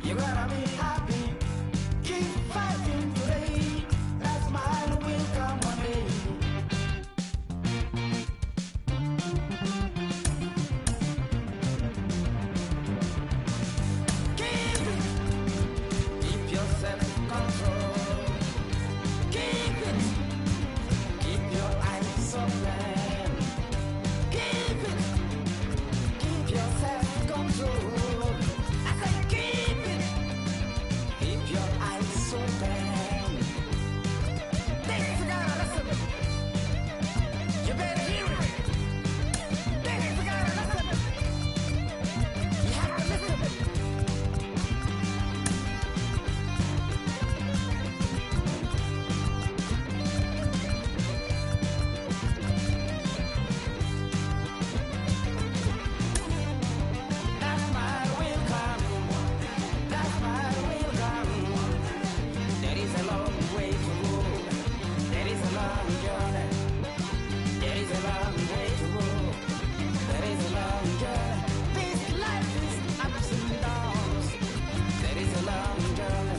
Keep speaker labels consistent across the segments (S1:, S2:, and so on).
S1: You gotta be happy. Keep fighting today. That smile will come one day. Keep it. Keep your self-control. Keep it. Keep your eyes open. Keep it. Keep your self-control. I say keep it. Keep your eyes open. This is gotta listen. You better hear it. This is gotta listen. You have to listen. That smile will come. That smile will come. There is a long way to go. There is a long journey. There is a long way to go. There is a long journey. This life is ups and downs. There is a long journey.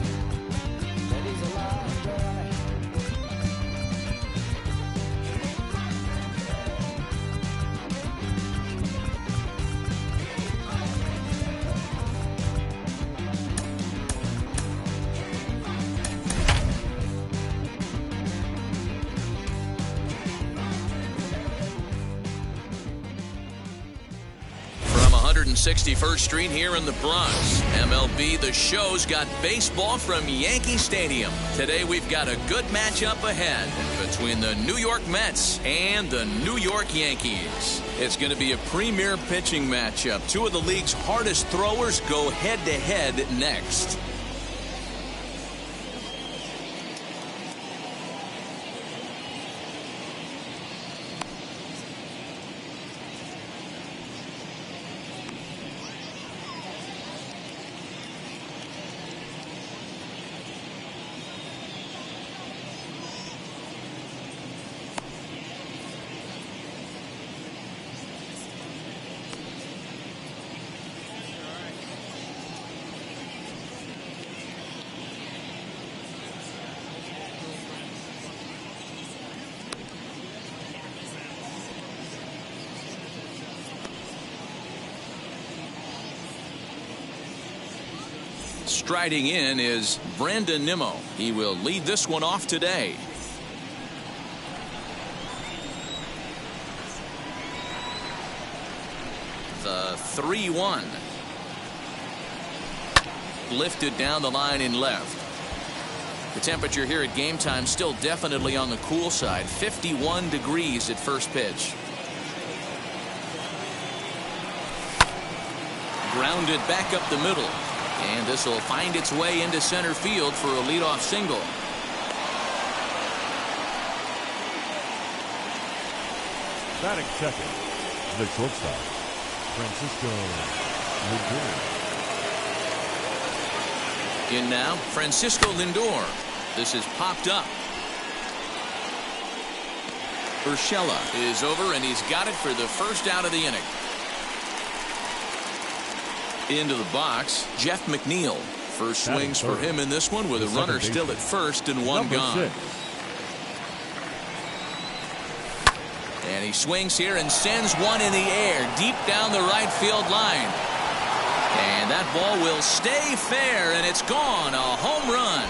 S1: There is a long journey.
S2: From 161st Street here in the Bronx, MLB The Show's got baseball from Yankee Stadium. Today we've got a good matchup ahead between the New York Mets and the New York Yankees. It's going to be a premier pitching matchup. Two of the league's hardest throwers go head-to-head next. Striding in is Brandon Nimmo. He will lead this one off today. The 3-1. Lifted down the line in left. The temperature here at game time still definitely on the cool side. 51 degrees at first pitch. Grounded back up the middle. And this will find its way into center field for a leadoff single.
S3: Batting second, the shortstop, Francisco Lindor.
S2: In now, Francisco Lindor. This is popped up. Urshela is over, and he's got it for the first out of the inning. Into the box, Jeff McNeil. First swings for him in this one with a runner still at first and one gone. And he swings here and sends one in the air deep down the right field line. And that ball will stay fair, and it's gone. A home run.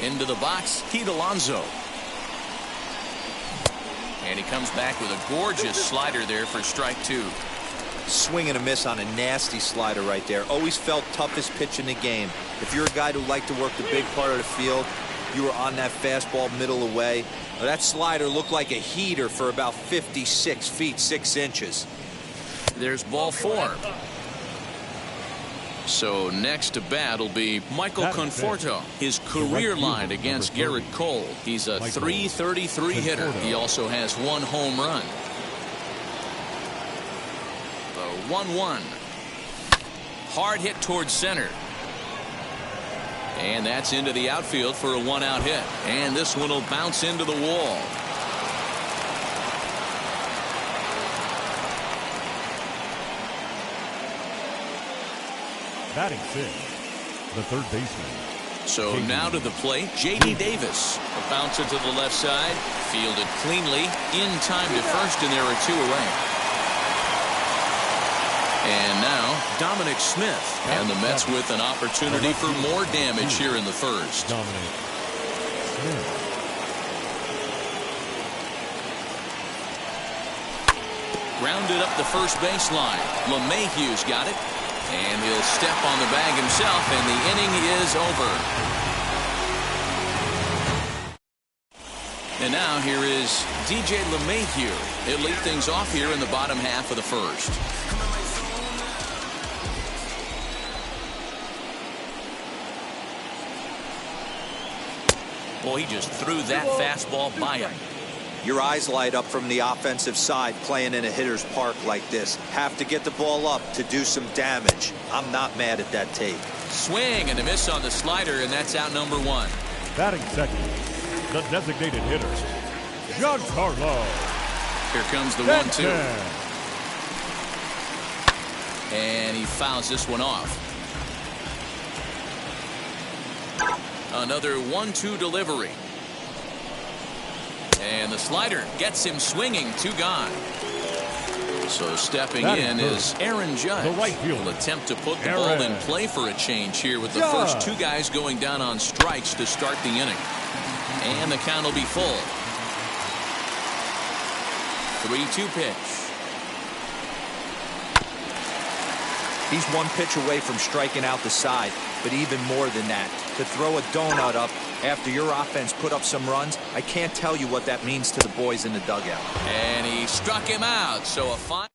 S2: Into the box, Pete Alonso. And he comes back with a gorgeous slider there for strike two.
S4: Swing and a miss on a nasty slider right there. Always felt toughest pitch in the game. If you're a guy who liked to work the big part of the field, you were on that fastball middle away. Now, that slider looked like a heater for about 56 feet 6 inches.
S2: There's ball four. So next to bat will be Michael Conforto. His career line against Garrett Cole. He's a .333 hitter. He also has one home run. The 1-1. Hard hit towards center. And that's into the outfield for a one-out hit. And this one will bounce into the wall.
S3: Batting sixth, the third baseman.
S2: So now to the plate, J.D. Davis. A bouncer to the left side. Fielded cleanly. In time to first, and there are two away. And now, Dominic Smith. And the Mets with an opportunity for more damage here in the first.
S3: Dominic Smith.
S2: Grounded up the first baseline. LeMahieu's got it. And he'll step on the bag himself, and the inning is over. And now here is DJ LeMahieu. He'll lead things off here in the bottom half of the first. Boy, he just threw that fastball by him.
S4: Your eyes light up from the offensive side playing in a hitter's park like this. Have to get the ball up to do some damage. I'm not mad at that take.
S2: Swing and a miss on the slider, and that's out number one.
S3: Batting second, the designated hitter, Giancarlo.
S2: Here comes the 1-2. And he fouls this one off. Another 1-2 delivery. And the slider gets him swinging. Two gone. So stepping in is Aaron Judge.
S3: The right fielder.
S2: He'll attempt to put the ball in play for a change here with the first two guys going down on strikes to start the inning. And the count will be full. 3-2 pitch.
S4: He's one pitch away from striking out the side, but even more than that, to throw a donut up after your offense put up some runs, I can't tell you what that means to the boys in the dugout.
S2: And he struck him out, so a fine.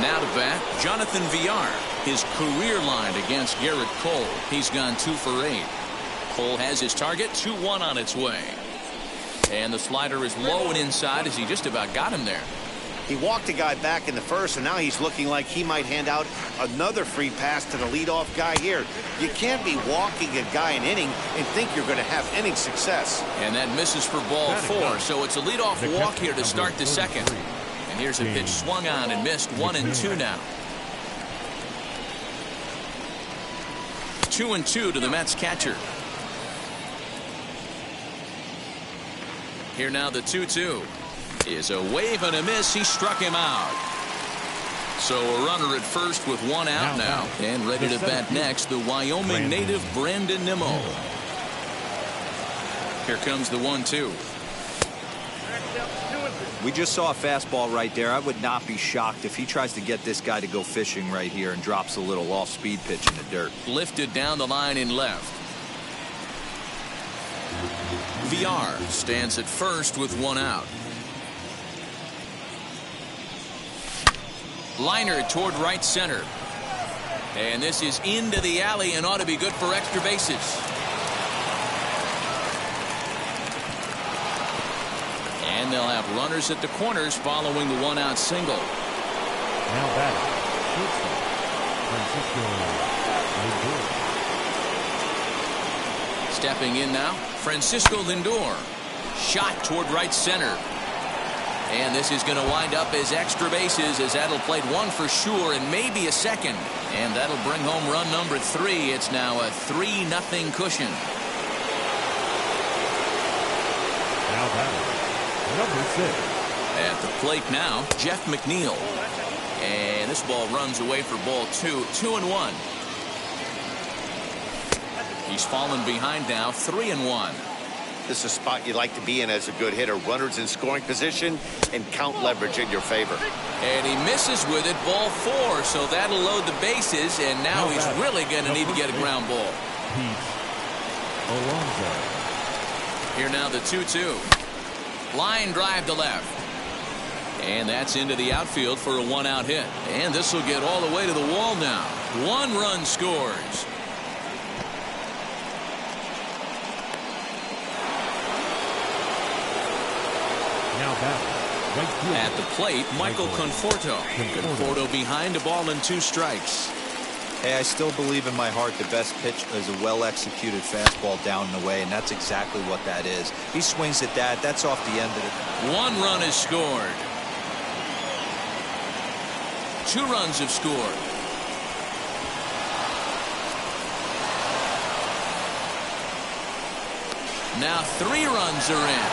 S2: Now to bat, Jonathan Villar. His career line against Garrett Cole. He's gone 2 for 8. Cole has his target, 2-1 on its way. And the slider is low and inside as he just about got him there.
S5: He walked a guy back in the first, and now he's looking like he might hand out another free pass to the leadoff guy here. You can't be walking a guy an inning and think you're going to have inning success.
S2: And that misses for ball 4, so it's a leadoff walk here to start the second. And here's a pitch swung on and missed. 1-2 now. 2-2 to the Mets catcher. Here now the 2-2. Is a wave and a miss. He struck him out. So a runner at first with one out now. And ready to bat next, the Wyoming native Brandon Nimmo. Here comes the 1-2.
S4: We just saw a fastball right there. I would not be shocked if he tries to get this guy to go fishing right here and drops a little off-speed pitch in the dirt.
S2: Lifted down the line in left. Villar stands at first with one out. Liner toward right center. And this is into the alley and ought to be good for extra bases. And they'll have runners at the corners following the one-out single.
S3: Now batting, Francisco Lindor.
S2: Stepping in now, Francisco Lindor. Shot toward right center. And this is going to wind up as extra bases as that'll plate one for sure and maybe a second. And that'll bring home run number 3. It's now a 3-0 cushion.
S3: Now batting, number 6.
S2: At the plate now, Jeff McNeil. And this ball runs away for ball 2. 2-1. He's fallen behind now, 3-1.
S5: This is a spot you like to be in as a good hitter. Runners in scoring position and count leverage in your favor.
S2: And he misses with it, ball 4, so that'll load the bases, and now he's really going to need to get a ground ball.
S3: Pete Alonso.
S2: Here now the 2-2. Line drive to left. And that's into the outfield for a one-out hit. And this will get all the way to the wall now. 1 run scores.
S3: Now batting, right field.
S2: At the plate, Michael Conforto. Conforto behind a ball and 2 strikes.
S4: Hey, I still believe in my heart the best pitch is a well-executed fastball down and away, and that's exactly what that is. He swings at that. That's off the end of it.
S2: 1 run is scored. 2 runs have scored. Now 3 runs are in.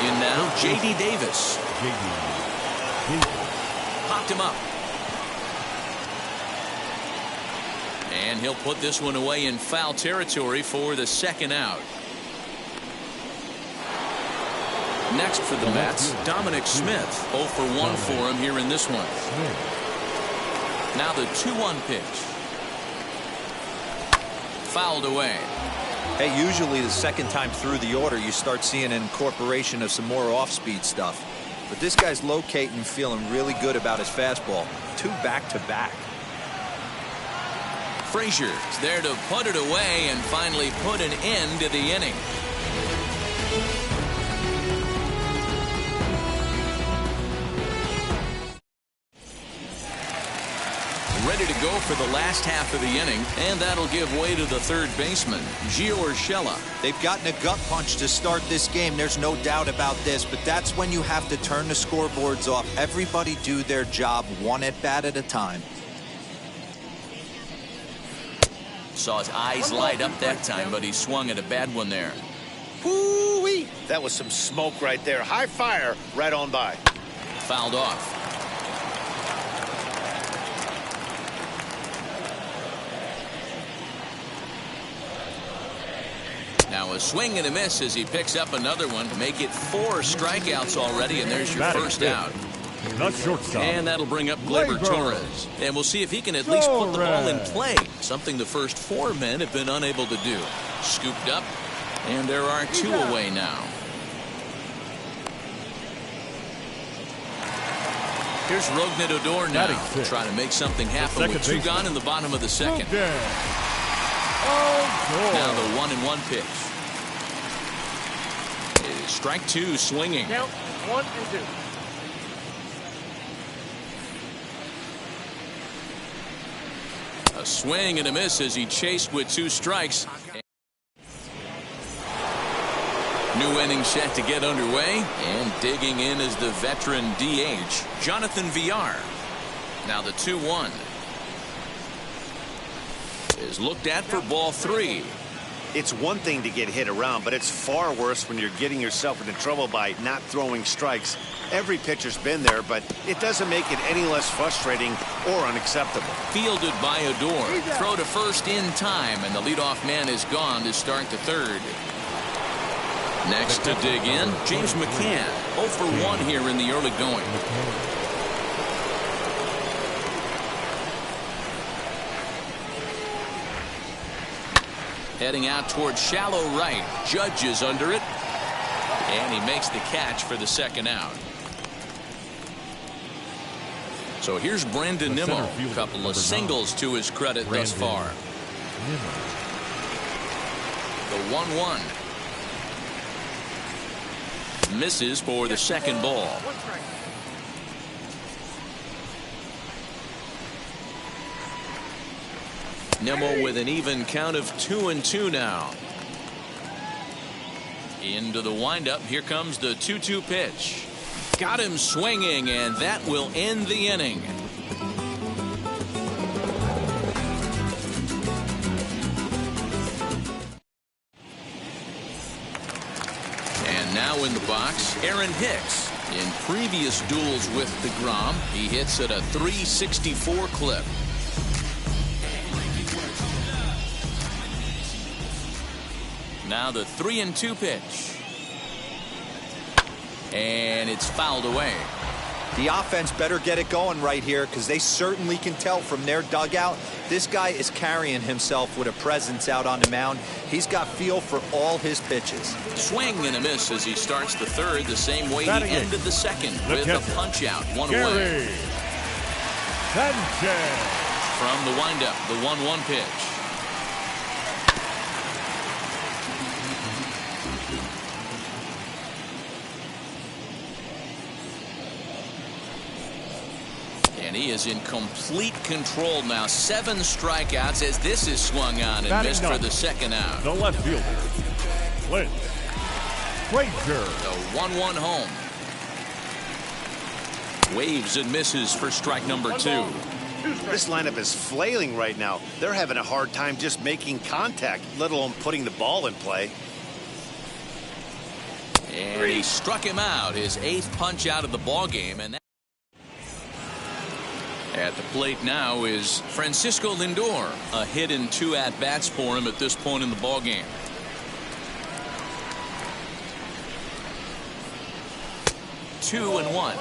S2: In now, J.D. Davis. Popped him up. And he'll put this one away in foul territory for the 2nd out. Next for the Mets, Dominic Smith. 0 for 1 for him here in this one. Now the 2-1 pitch. Fouled away.
S4: Hey, usually the second time through the order you start seeing an incorporation of some more off-speed stuff. But this guy's locating and feeling really good about his fastball. 2 back-to-back.
S2: Frazier is there to put it away and finally put an end to the inning. Ready to go for the last half of the inning, and that'll give way to the 3rd baseman, Gio Urshela.
S4: They've gotten a gut punch to start this game. There's no doubt about this, but that's when you have to turn the scoreboards off. Everybody do their job 1 at-bat at a time.
S2: Saw his eyes light up that time, but he swung at a bad one there.
S5: Woo-wee! That was some smoke right there. High fire right on by.
S2: Fouled off. Now a swing and a miss as he picks up another one to make it 4 strikeouts already, and there's your first out. And that'll bring up Gleyber Torres. And we'll see if he can at least put the ball in play, something the first 4 men have been unable to do. Scooped up, and there are 2 away now. Here's Rougned Odor now, trying to make something happen with 2 gone in the bottom of the 2nd. Now the 1-1 pitch. It is strike 2 swinging.
S6: Count 1 and 2.
S2: A swing and a miss as he chased with 2 strikes. New inning set to get underway, and digging in is the veteran DH, Jonathan Villar. Now the 2-1 is looked at for ball 3.
S5: It's one thing to get hit around, but it's far worse when you're getting yourself into trouble by not throwing strikes. Every pitcher's been there, but it doesn't make it any less frustrating or unacceptable.
S2: Fielded by Odor. Throw to first in time, and the leadoff man is gone to start the 3rd. Next to dig in, James McCann. 0 for 1 here in the early going. Heading out towards shallow right. Judge is under it. And he makes the catch for the 2nd out. So here's Brandon Nimmo. A couple of singles to his credit thus far. The 1-1. Misses for the 2nd ball. Nimmo with an even count of 2-2 now. Into the windup. Here comes the 2-2 pitch. Got him swinging, and that will end the inning. And now in the box, Aaron Hicks. In previous duels with DeGrom, he hits at a .364 clip. Now the 3-2 pitch. And it's fouled away.
S4: The offense better get it going right here, because they certainly can tell from their dugout this guy is carrying himself with a presence out on the mound. He's got feel for all his pitches.
S2: Swing and a miss as he starts the 3rd the same way he ended the 2nd with a punch out. 1 away. From the windup, the 1-1 pitch. And he is in complete control now. 7 strikeouts as this is swung on and missed for the 2nd out.
S3: The left fielder, Clint Frazier.
S2: The 1-1 home. Waves and misses for strike number 2.
S5: This lineup is flailing right now. They're having a hard time just making contact, let alone putting the ball in play.
S2: And he struck him out, his 8th punch out of the ball game. And at the plate now is Francisco Lindor. A hit and 2 at-bats for him at this point in the ball game. Two and one.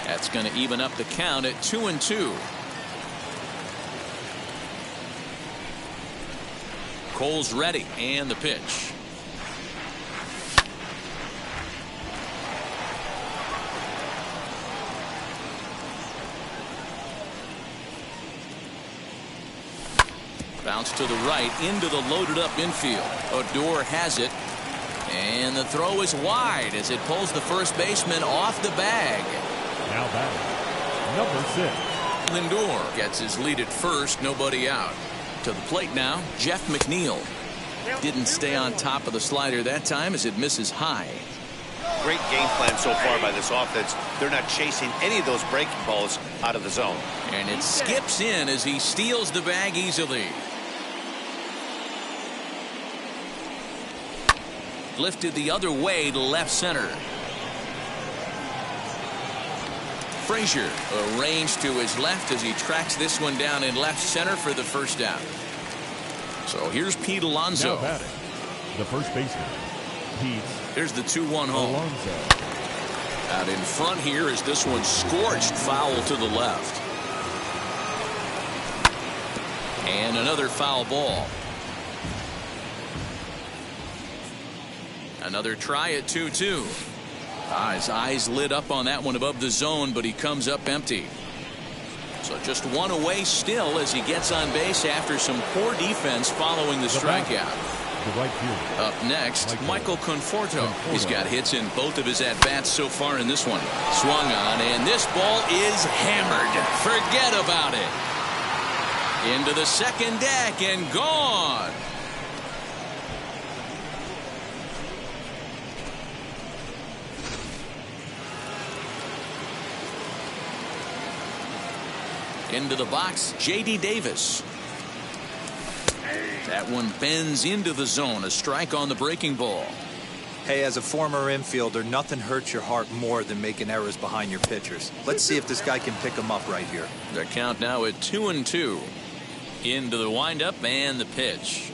S2: That's going to even up the count at 2-2. Cole's ready, and the pitch. Bounce to the right into the loaded up infield. Odor has it, and the throw is wide as it pulls the first baseman off the bag.
S3: Now batting, number 6.
S2: Lindor gets his lead at first, nobody out. To the plate now, Jeff McNeil. Didn't stay on top of the slider that time as it misses high.
S5: Great game plan so far by this offense. They're not chasing any of those breaking balls out of the zone.
S2: And it skips in as he steals the bag easily. Lifted the other way to left center. Frazier arranged to his left as he tracks this one down in left center for the first down. So here's Pete Alonso.
S3: Now batting, the first baseman, Pete.
S2: There's the 2-1 home.
S3: Alonso.
S2: Out in front here is this one scorched foul to the left. And another foul ball. Another try at 2-2. His eyes lit up on that one above the zone, but he comes up empty. So just one away still as he gets on base after some poor defense following the strikeout. Up next, Michael Conforto. He's got hits in both of his at-bats so far in this one. Swung on, and this ball is hammered. Forget about it. Into the second deck and gone. Into the box, J.D. Davis. That one bends into the zone. A strike on the breaking ball.
S4: Hey, as a former infielder, nothing hurts your heart more than making errors behind your pitchers. Let's see if this guy can pick them up right here.
S2: The count now at 2-2. Into the windup and the pitch.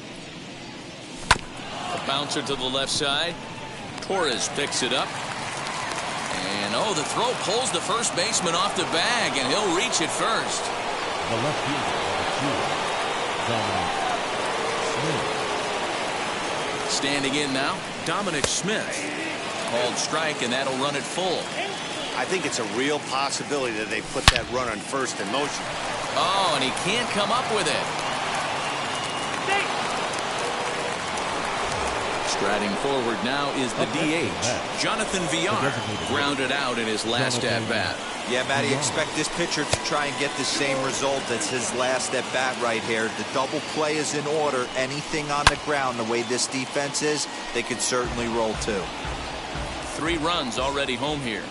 S2: A bouncer to the left side. Torres picks it up. And the throw pulls the first baseman off the bag, and he'll reach it first.
S3: The left fielder,
S2: Standing in now, Dominic Smith. Called strike, and that'll run it full.
S5: I think it's a real possibility that they put that run on first in motion.
S2: Oh, and he can't come up with it. Striding forward now is the DH, Jonathan Villar, grounded out in his last at-bat.
S4: Yeah, Matty, expect this pitcher to try and get the same result as his last at-bat right here. The double play is in order. Anything on the ground, the way this defense is, they could certainly roll too.
S2: 3 runs already home here.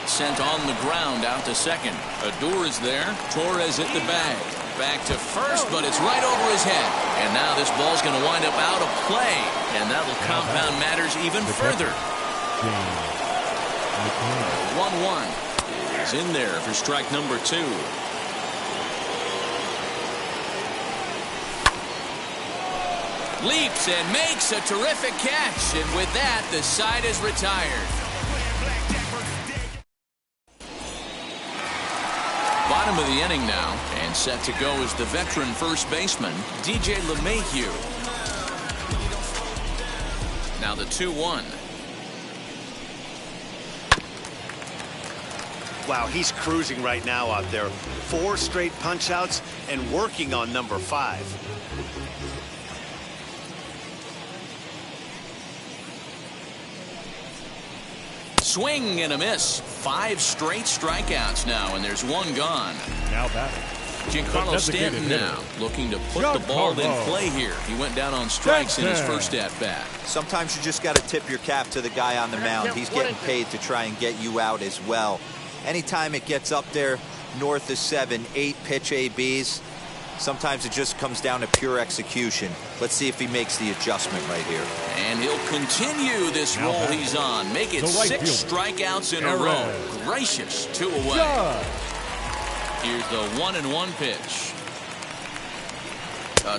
S2: Sent on the ground out to second. Odor is there. Torres hit the bag. Back to first, but it's right over his head. And now this ball's going to wind up out of play. And that'll compound matters even further. 1-1 is in there for strike number 2. Leaps and makes a terrific catch. And with that, the side is retired. Bottom of the inning now, and set to go is the veteran first baseman, DJ LeMahieu. Now the 2-1.
S5: Wow, he's cruising right now out there. 4 straight punch-outs and working on number 5.
S2: swing and a miss. 5 straight strikeouts now, and there's 1 gone.
S3: Now batting.
S2: Giancarlo Stanton now looking to put the ball in play here. He went down on strikes in his first at-bat.
S4: Sometimes you just got to tip your cap to the guy on the mound. He's getting paid to try and get you out as well. Anytime it gets up there north of 7, 8 pitch ABs, sometimes it just comes down to pure execution. Let's see if he makes the adjustment right here.
S2: And he'll continue this roll he's on. Make it 6 strikeouts in a row. Gracious, 2 away. Here's the 1-1 pitch.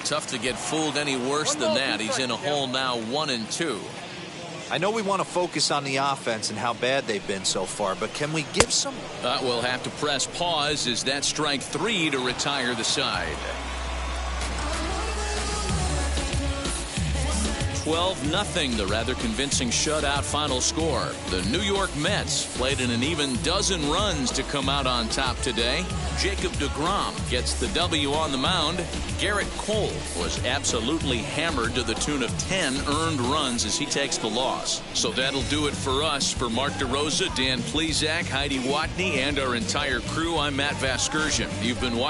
S2: Tough to get fooled any worse than that. He's in a hole now, 1-2.
S4: I know we want to focus on the offense and how bad they've been so far, but can we give some?
S2: We'll have to press pause as that strike 3 to retire the side. 12-0, the rather convincing shutout final score. The New York Mets played in an even dozen runs to come out on top today. Jacob deGrom gets the W on the mound. Garrett Cole was absolutely hammered to the tune of 10 earned runs as he takes the loss. So that'll do it for us. For Mark DeRosa, Dan Plezak, Heidi Watney, and our entire crew, I'm Matt Vasgersian. You've been watching